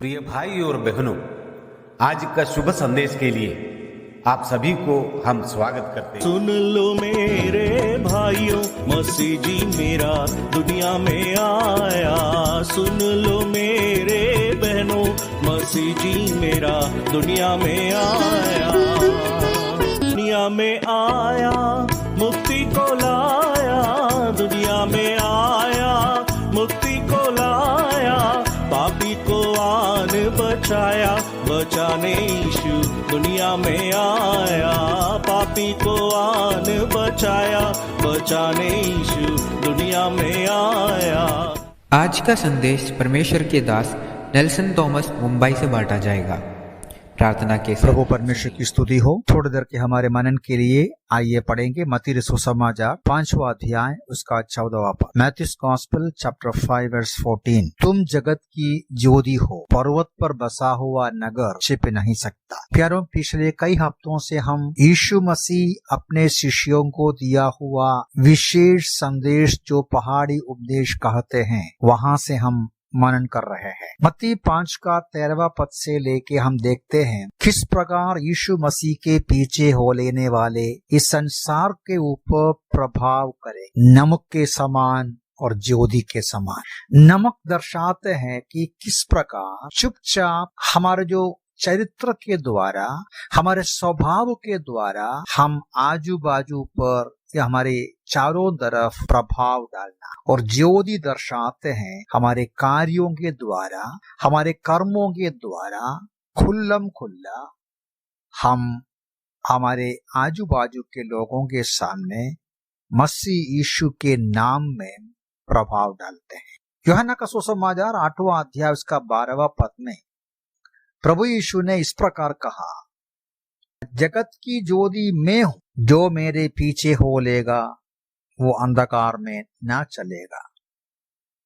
प्रिय भाई और बहनों, आज का शुभ संदेश के लिए आप सभी को हम स्वागत करते हैं। सुन लो मेरे भाइयों, मसीह जी मेरा दुनिया में आया। सुन लो मेरे बहनों, मसीह जी मेरा दुनिया में आया। दुनिया में आया, मुक्ति को लाया। दुनिया में आया, मुक्ति को लाया। पापी को आन बचाया, बचाने यीशु दुनिया में आया। पापी को आन बचाया, बचाने यीशु दुनिया में आया। आज का संदेश परमेश्वर के दास नेल्सन थॉमस मुंबई से बांटा जाएगा। प्रार्थना के साथ प्रभु परमेश्वर की स्तुति हो। थोड़ी देर के हमारे मनन के लिए आइए पढ़ेंगे मत्ती सुसमाचार 5वां अध्याय उसका 14वां पद। Matthew's gospel chapter 5 verse 14। तुम जगत की ज्योति हो, पर्वत पर बसा हुआ नगर छिप नहीं सकता। प्यारों, पिछले कई हफ्तों से हम यीशु मसीह अपने शिष्यों को दिया हुआ विशेष संदेश जो पहाड़ी उपदेश कहते हैं, वहां से हम मनन कर रहे हैं। मत्ती 5 का 13वां पद से लेके हम देखते हैं किस प्रकार यीशु मसीह के पीछे हो लेने वाले इस संसार के ऊपर प्रभाव करे, नमक के समान और ज्योति के समान। नमक दर्शाते हैं कि किस प्रकार चुपचाप हमारे जो चरित्र के द्वारा, हमारे स्वभाव के द्वारा हम आजू बाजू पर या हमारे चारों तरफ प्रभाव डालना, और ज्योति दर्शाते हैं हमारे कार्यों के द्वारा, हमारे कर्मों के द्वारा खुल्लम खुल्ला हम हमारे आजू बाजू के लोगों के सामने मसीह यीशु के नाम में प्रभाव डालते हैं। यूहन्ना का सुसमाचार 8वां अध्याय उसका 12वां पद में प्रभु यीशु ने इस प्रकार कहा, जगत की ज्योति मैं हूं, जो मेरे पीछे हो लेगा वो अंधकार में ना चलेगा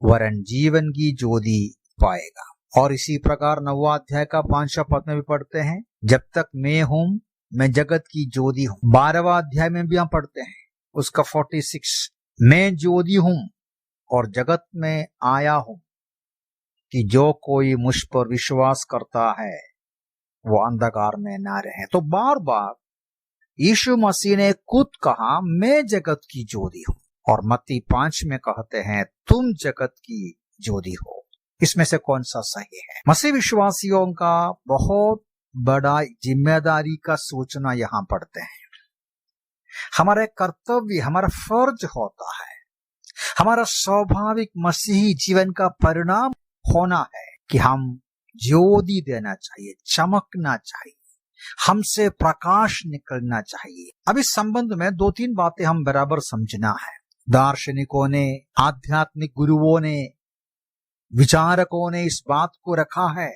वरन जीवन की ज्योति पाएगा। और इसी प्रकार 9वां अध्याय का 5वां पद में भी पढ़ते हैं, जब तक मैं हूं मैं जगत की ज्योति हूं। 12वां अध्याय में भी हम पढ़ते हैं उसका 46, मैं ज्योति हूं और जगत में आया हूं कि जो कोई मुझ पर विश्वास करता है वो अंधकार में ना रहे। तो बार बार यीशु मसीह ने खुद कहा मैं जगत की ज्योति हूं, और मत्ती 5 में कहते हैं तुम जगत की ज्योति हो। इसमें से कौन सा सही है? मसीह विश्वासियों का बहुत बड़ा जिम्मेदारी का सूचना यहाँ पढ़ते हैं। हमारे कर्तव्य, हमारा फर्ज होता है, हमारा स्वाभाविक मसीही जीवन का परिणाम होना है कि हम ज्योति देना चाहिए, चमकना चाहिए, हमसे प्रकाश निकलना चाहिए। अब इस संबंध में 2-3 बातें हम बराबर समझना है। दार्शनिकों ने, आध्यात्मिक गुरुओं ने, विचारकों ने इस बात को रखा है,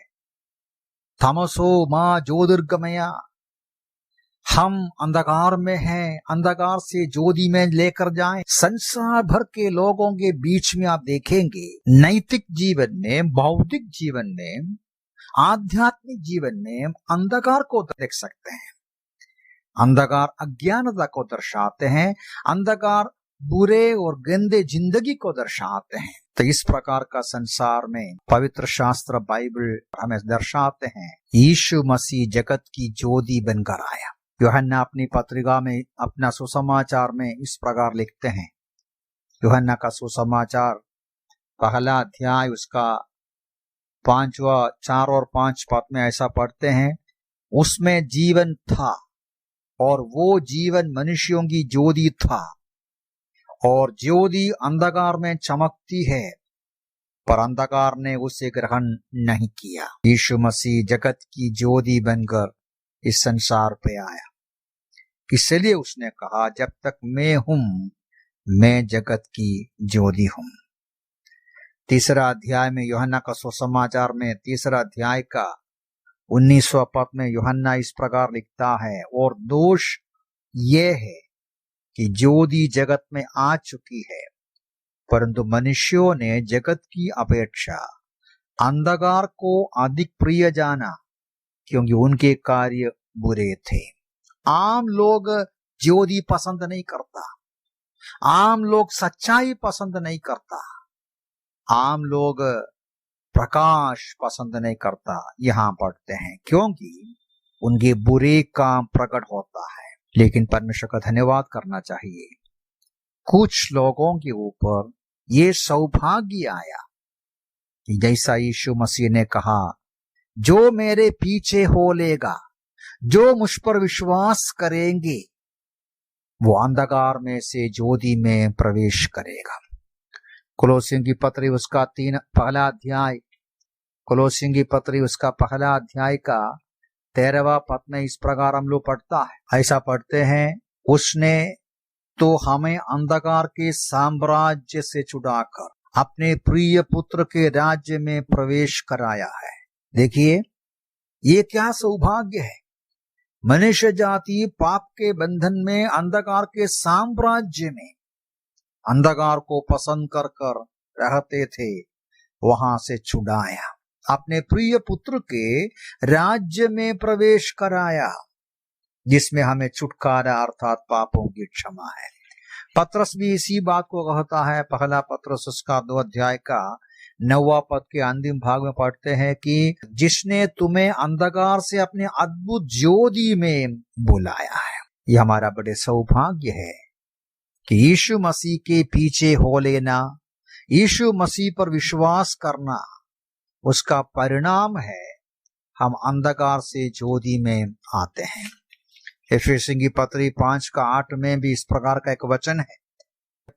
तमसो मां ज्योतिर्गमया, हम अंधकार में हैं, अंधकार से ज्योति में लेकर जाएं। संसार भर के लोगों के बीच में आप देखेंगे नैतिक जीवन में, भौतिक जीवन में, आध्यात्मिक जीवन में अंधकार को देख सकते हैं। अंधकार अज्ञानता को दर्शाते हैं, अंधकार बुरे और गंदे जिंदगी को दर्शाते हैं। तो इस प्रकार का संसार में पवित्र शास्त्र बाइबल हमें दर्शाते हैं यीशु मसीह जगत की ज्योति बनकर आया। यूहन्ना अपनी पत्रिका में, अपना सुसमाचार में इस प्रकार लिखते हैं। यूहन्ना का सुसमाचार 1 अध्याय उसका 4 और 5 पद में ऐसा पढ़ते हैं, उसमें जीवन था और वो जीवन मनुष्यों की ज्योति था, और ज्योति अंधकार में चमकती है पर अंधकार ने उसे ग्रहण नहीं किया। यीशु मसीह जगत की ज्योति बनकर इस संसार पे आया, इसलिए उसने कहा जब तक मैं हूं मैं जगत की ज्योति हूं। 3 अध्याय में यूहन्ना का सुसमाचार में 3 अध्याय का 19वां पद में यूहन्ना इस प्रकार लिखता है, और दोष ये है कि ज्योति जगत में आ चुकी है परंतु मनुष्यों ने जगत की अपेक्षा अंधकार को अधिक प्रिय जाना क्योंकि उनके कार्य बुरे थे। आम लोग ज्योति पसंद नहीं करता, आम लोग सच्चाई पसंद नहीं करता, आम लोग प्रकाश पसंद नहीं करता। यहाँ पढ़ते हैं क्योंकि उनके बुरे काम प्रकट होता है। लेकिन परमेश्वर का धन्यवाद करना चाहिए, कुछ लोगों के ऊपर ये सौभाग्य आया कि जैसा यीशु मसीह ने कहा, जो मेरे पीछे हो लेगा, जो मुझ पर विश्वास करेंगे, वो अंधकार में से ज्योति में प्रवेश करेगा। कोलोसियों की पत्री उसका पहला अध्याय, कोलोसियों की पत्री उसका पहला अध्याय का 13वां पद में इस प्रकार हम लोग पढ़ता है, ऐसा पढ़ते हैं, उसने तो हमें अंधकार के साम्राज्य से छुड़ाकर अपने प्रिय पुत्र के राज्य में प्रवेश कराया है। देखिए ये क्या सौभाग्य है। मनुष्य जाति पाप के बंधन में, अंधकार के साम्राज्य में, अंधकार को पसंद कर कर रहते थे, वहां से छुड़ाया, अपने प्रिय पुत्र के राज्य में प्रवेश कराया, जिसमें हमें छुटकारा अर्थात पापों की क्षमा है। पत्रस भी इसी बात को कहता है। पहला पत्रस उसका 2 अध्याय का 9वां पद के अंतिम भाग में पढ़ते हैं कि जिसने तुम्हें अंधकार से अपने अद्भुत ज्योति में बुलाया है। यह हमारा बड़े सौभाग्य है कि यीशु मसीह के पीछे हो लेना, यीशु मसीह पर विश्वास करना, उसका परिणाम है हम अंधकार से ज्योति में आते हैं। एफेसियों की पत्री 5 का 8 में भी इस प्रकार का एक वचन है,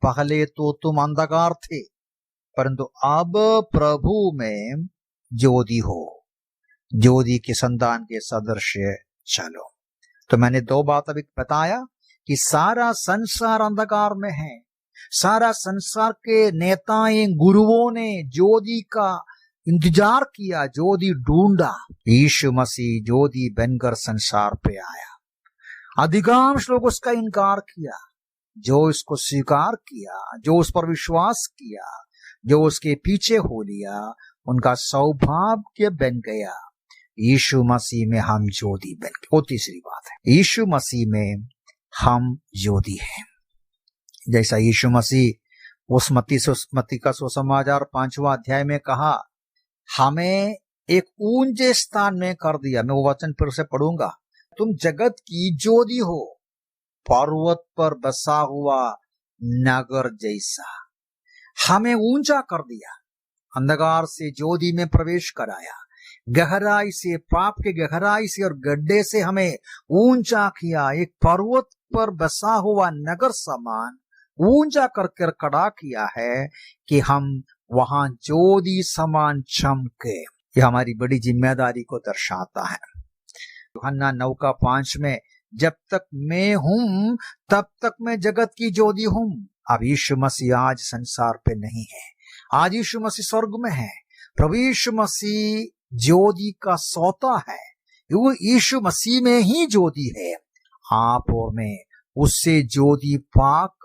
पहले तो तुम अंधकार थे परंतु अब प्रभु में ज्योति हो, ज्योति के संतान के सदृश्य चलो। तो मैंने 2 बात अभी बताया कि सारा संसार अंधकार में है, सारा संसार के नेताएं, गुरुओं ने ज्योति का इंतजार किया, ज्योति ढूंढा। यीशु मसीह ज्योति बनकर संसार पे आया। अधिकांश लोग उसका इनकार किया। जो इसको स्वीकार किया, जो उस पर विश्वास किया, जो उसके पीछे हो लिया, उनका सौभाग्य बन गया। यीशु मसीह में हम ज्योति बन गए। वो तीसरी बात है, यीशु मसीह में हम ज्योति हैं। जैसा यीशु मसीह उस मत्ती का सुसमाचार 5वां अध्याय में कहा, हमें एक ऊंचे स्थान में कर दिया। मैं वो वचन फिर से पढ़ूंगा, तुम जगत की ज्योति हो, पर्वत पर बसा हुआ नगर जैसा। हमें ऊंचा कर दिया, अंधकार से ज्योति में प्रवेश कराया, गहराई से, पाप के गहराई से और गड्ढे से हमें ऊंचा किया, एक पर्वत पर बसा हुआ नगर समान ऊंचा करके खड़ा किया है कि हम वहां ज्योति समान चमके। यह हमारी बड़ी जिम्मेदारी को दर्शाता है। यूहन्ना 9:5 में, जब तक मैं हूं तब तक मैं जगत की ज्योति हूं। अब यीशु मसीह आज संसार पे नहीं है, आज यीशु मसीह स्वर्ग में है। प्रभु यीशु मसीह ज्योति का सोता है, वो यीशु मसीह में ही ज्योति है। आप और मैं उससे ज्योति पाकर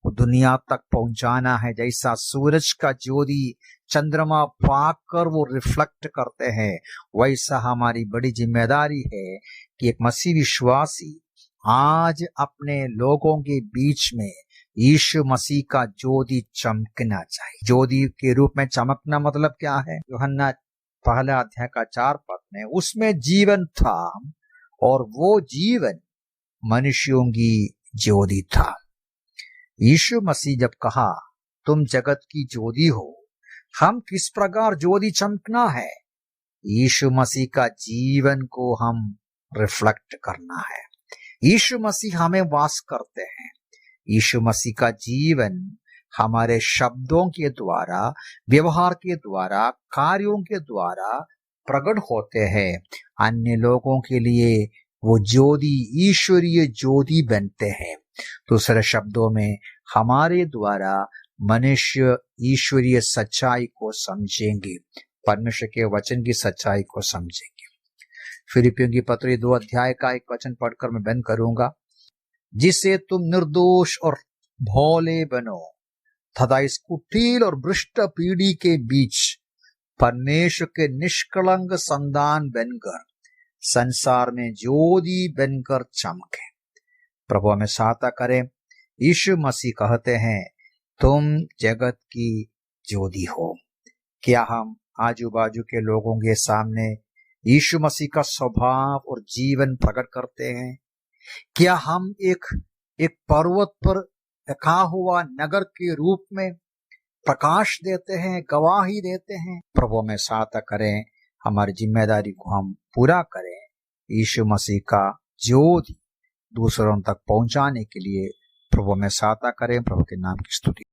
दुनिया तक पहुंचाना है। जैसा सूरज का ज्योति चंद्रमा पाकर वो रिफ्लेक्ट करते हैं, वैसा हमारी बड़ी जिम्मेदारी है कि एक मसीह विश्वासी आज अपने लोगों के बीच में यीशु मसीह का ज्योति चमकना चाहिए। ज्योति के रूप में चमकना मतलब क्या है? यूहन्ना 1 अध्याय का 4 पद में, उसमें जीवन था और वो जीवन मनुष्यों की ज्योति था। यीशु मसीह जब कहा तुम जगत की ज्योति हो, हम किस प्रकार ज्योति चमकना है? यीशु मसीह का जीवन को हम रिफ्लेक्ट करना है। यीशु मसीह हमें वास करते हैं। यीशु मसीह का जीवन हमारे शब्दों के द्वारा, व्यवहार के द्वारा, कार्यों के द्वारा प्रकट होते हैं। अन्य लोगों के लिए वो ज्योति, ईश्वरीय ज्योति बनते हैं। दूसरे शब्दों में, हमारे द्वारा मनुष्य ईश्वरीय सच्चाई को समझेंगे, परमेश्वर के वचन की सच्चाई को समझेंगे। फिलिपियों की पत्री 2 अध्याय का एक वचन पढ़कर मैं बंद करूंगा। जिससे तुम निर्दोष और भोले बनो तथा इस कुटिल और भ्रष्ट पीढ़ी के बीच परमेश्वर के निष्कलंक संतान बनकर संसार में ज्योति बनकर चमके। प्रभु हमें सहायता करे। यीशु मसीह कहते हैं तुम जगत की ज्योति हो। क्या हम आजू बाजू के लोगों के सामने यीशु मसीह का स्वभाव और जीवन प्रकट करते हैं? क्या हम एक पर्वत पर रखा हुआ नगर के रूप में प्रकाश देते हैं, गवाही देते हैं? प्रभु में सहायता करें, हमारी जिम्मेदारी को हम पूरा करें, यीशु मसीह का ज्योति दूसरों तक पहुंचाने के लिए प्रभु में सहायता करें। प्रभु के नाम की स्तुति।